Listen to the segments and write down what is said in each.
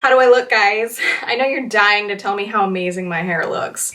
How do I look, guys? I know you're dying to tell me how amazing my hair looks.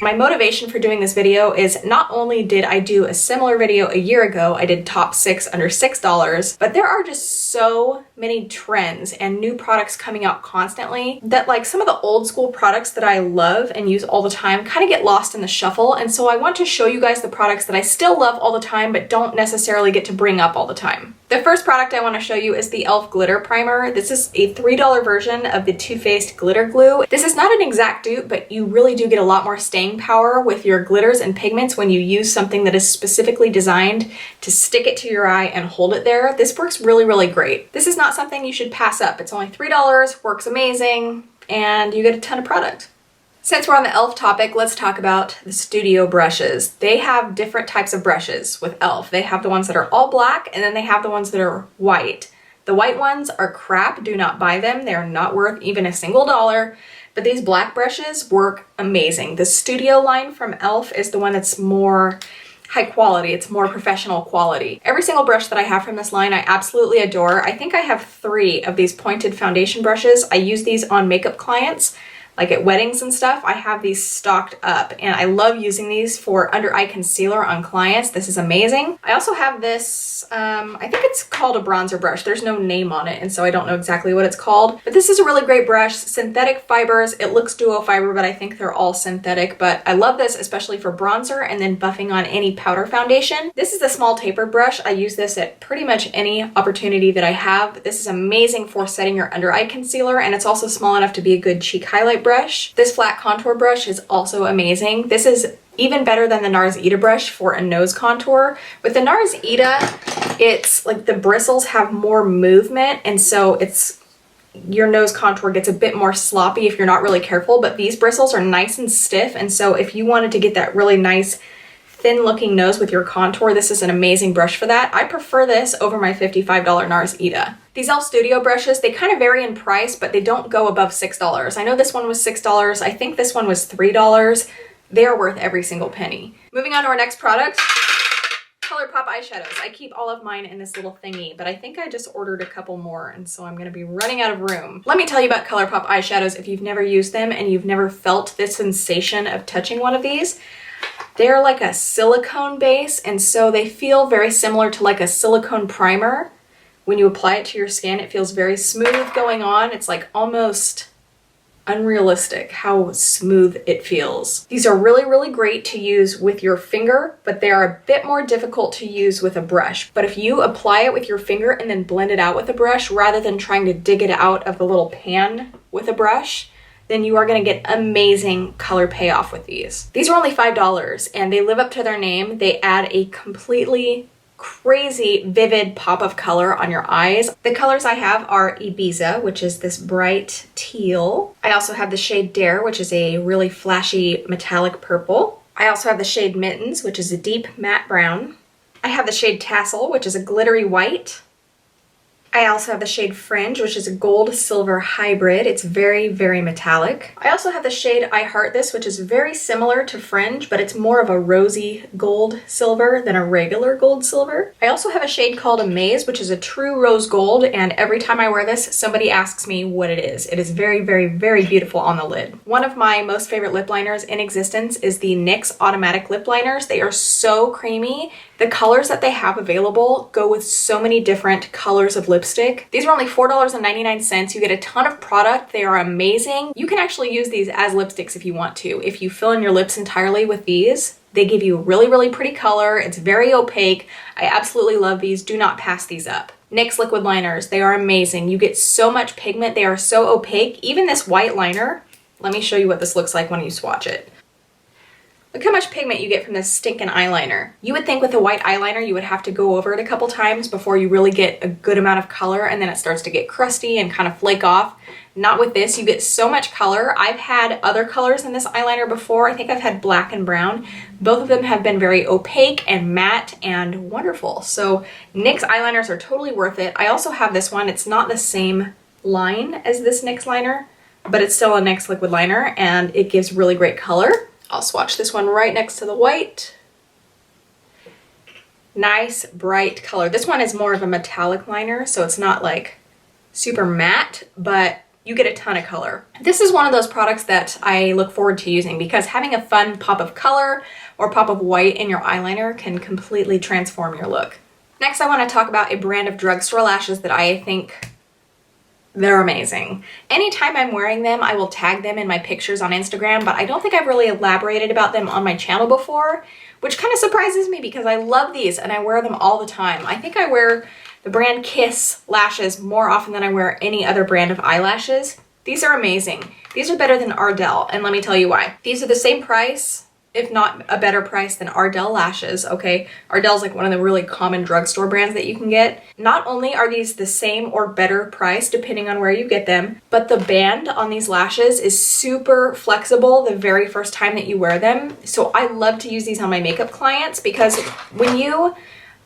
My motivation for doing this video is not only did I do a similar video a year ago, I did top 6 under $6, but there are just so many trends and new products coming out constantly that like some of the old school products that I love and use all the time kind of get lost in the shuffle. And so I want to show you guys the products that I still love all the time but don't necessarily get to bring up all the time. The first product I want to show you is the e.l.f. Glitter Primer. This is a $3 version of the Too Faced Glitter Glue. This is not an exact dupe, but you really do get a lot more staying power with your glitters and pigments when you use something that is specifically designed to stick it to your eye and hold it there. This works really, really great. This is not something you should pass up. It's only $3, works amazing, and you get a ton of product. Since we're on the e.l.f. topic, let's talk about the studio brushes. They have different types of brushes with e.l.f. They have the ones that are all black, and then they have the ones that are white. The white ones are crap. Do not buy them. They are not worth even a single dollar. But these black brushes work amazing. The studio line from e.l.f. is the one that's more high quality. It's more professional quality. Every single brush that I have from this line I absolutely adore. I think I have 3 of these pointed foundation brushes. I use these on makeup clients. Like at weddings and stuff, I have these stocked up and I love using these for under eye concealer on clients. This is amazing. I also have this, I think it's called a bronzer brush. There's no name on it and so I don't know exactly what it's called, but this is a really great brush. Synthetic fibers. It looks duo fiber, but I think they're all synthetic, but I love this especially for bronzer and then buffing on any powder foundation. This is a small taper brush. I use this at pretty much any opportunity that I have. This is amazing for setting your under eye concealer and it's also small enough to be a good cheek highlight brush. This flat contour brush is also amazing. This is even better than the NARS Ita brush for a nose contour. With the NARS Ita, it's like the bristles have more movement and so it's your nose contour gets a bit more sloppy if you're not really careful, but these bristles are nice and stiff and so if you wanted to get that really nice thin looking nose with your contour, this is an amazing brush for that. I prefer this over my $55 NARS Ita. These e.l.f. Studio brushes, they kind of vary in price, but they don't go above $6. I know this one was $6. I think this one was $3. They are worth every single penny. Moving on to our next product, ColourPop eyeshadows. I keep all of mine in this little thingy, but I think I just ordered a couple more, and so I'm gonna be running out of room. Let me tell you about ColourPop eyeshadows if you've never used them and you've never felt the sensation of touching one of these. They're like a silicone base, and so they feel very similar to like a silicone primer. When you apply it to your skin, it feels very smooth going on. It's like almost unrealistic how smooth it feels. These are really, really great to use with your finger, but they are a bit more difficult to use with a brush. But if you apply it with your finger and then blend it out with a brush, rather than trying to dig it out of the little pan with a brush, then you are going to get amazing color payoff with these. These are only $5 and they live up to their name. They add a completely crazy vivid pop of color on your eyes. The colors I have are Ibiza, which is this bright teal. I also have the shade Dare, which is a really flashy metallic purple. I also have the shade Mittens, which is a deep matte brown. I have the shade Tassel, which is a glittery white. I also have the shade Fringe, which is a gold silver hybrid. It's very, very metallic. I also have the shade I Heart This, which is very similar to Fringe, but it's more of a rosy gold silver than a regular gold silver. I also have a shade called Amaze, which is a true rose gold, and every time I wear this, somebody asks me what it is. It is very, very, very beautiful on the lid. One of my most favorite lip liners in existence is the NYX Automatic Lip Liners. They are so creamy. The colors that they have available go with so many different colors of lipstick. These are only $4.99. You get a ton of product. They are amazing. You can actually use these as lipsticks if you want to. If you fill in your lips entirely with these, they give you really, really pretty color. It's very opaque. I absolutely love these. Do not pass these up. NYX liquid liners. They are amazing. You get so much pigment. They are so opaque. Even this white liner, let me show you what this looks like when you swatch it. Look how much pigment you get from this stinking eyeliner. You would think with a white eyeliner you would have to go over it a couple times before you really get a good amount of color and then it starts to get crusty and kind of flake off. Not with this, you get so much color. I've had other colors in this eyeliner before. I think I've had black and brown. Both of them have been very opaque and matte and wonderful. So NYX eyeliners are totally worth it. I also have this one. It's not the same line as this NYX liner, but it's still a NYX liquid liner and it gives really great color. I'll swatch this one right next to the white. Nice, bright color. This one is more of a metallic liner, so it's not like super matte, but you get a ton of color. This is one of those products that I look forward to using because having a fun pop of color or pop of white in your eyeliner can completely transform your look. Next, I want to talk about a brand of drugstore lashes that I think they're amazing. Anytime I'm wearing them, I will tag them in my pictures on Instagram, but I don't think I've really elaborated about them on my channel before, which kind of surprises me because I love these and I wear them all the time. I think I wear the brand Kiss lashes more often than I wear any other brand of eyelashes. These are amazing. These are better than Ardell, and let me tell you why. These are the same price, if not a better price than Ardell lashes, okay? Ardell's like one of the really common drugstore brands that you can get. Not only are these the same or better price depending on where you get them, but the band on these lashes is super flexible the very first time that you wear them. So I love to use these on my makeup clients because when you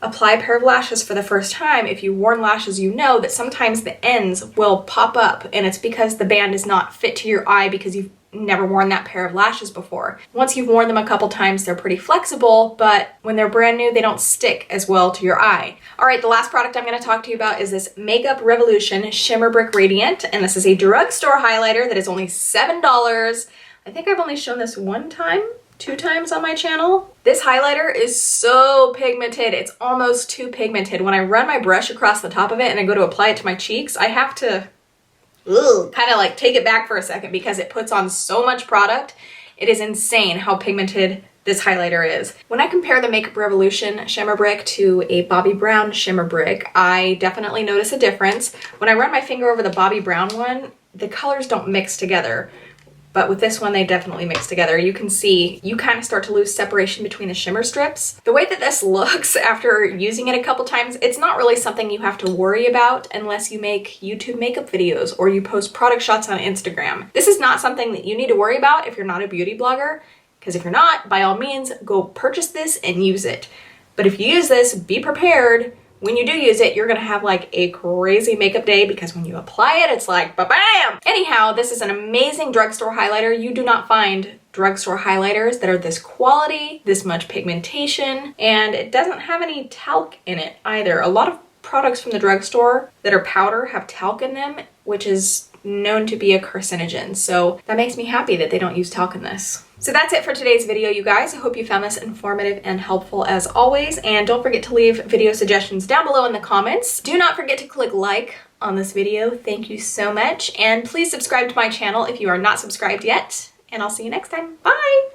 apply a pair of lashes for the first time, if you've worn lashes, you know that sometimes the ends will pop up and it's because the band is not fit to your eye because you've never worn that pair of lashes before. Once you've worn them a couple times, they're pretty flexible, but when they're brand new, they don't stick as well to your eye. All right, the last product I'm going to talk to you about is this Makeup Revolution Shimmer Brick Radiant, and this is a drugstore highlighter that is only $7. I think I've only shown this one time, 2 times on my channel. This highlighter is so pigmented. It's almost too pigmented. When I run my brush across the top of it and I go to apply it to my cheeks, I have to kind of like take it back for a second because it puts on so much product. It is insane how pigmented this highlighter is. When I compare the Makeup Revolution Shimmer Brick to a Bobbi Brown Shimmer Brick, I definitely notice a difference. When I run my finger over the Bobbi Brown one, the colors don't mix together. But with this one, they definitely mix together. You can see you kind of start to lose separation between the shimmer strips. The way that this looks after using it a couple times, it's not really something you have to worry about unless you make YouTube makeup videos or you post product shots on Instagram. This is not something that you need to worry about if you're not a beauty blogger, because if you're not, by all means, go purchase this and use it. But if you use this, be prepared. When you do use it, you're gonna have like a crazy makeup day because when you apply it, it's like ba-bam! Anyhow, this is an amazing drugstore highlighter. You do not find drugstore highlighters that are this quality, this much pigmentation, and it doesn't have any talc in it either. A lot of products from the drugstore that are powder have talc in them, which is known to be a carcinogen. So that makes me happy that they don't use talc in this. So that's it for today's video, you guys. I hope you found this informative and helpful as always. And don't forget to leave video suggestions down below in the comments. Do not forget to click like on this video. Thank you so much. And please subscribe to my channel if you are not subscribed yet. And I'll see you next time. Bye!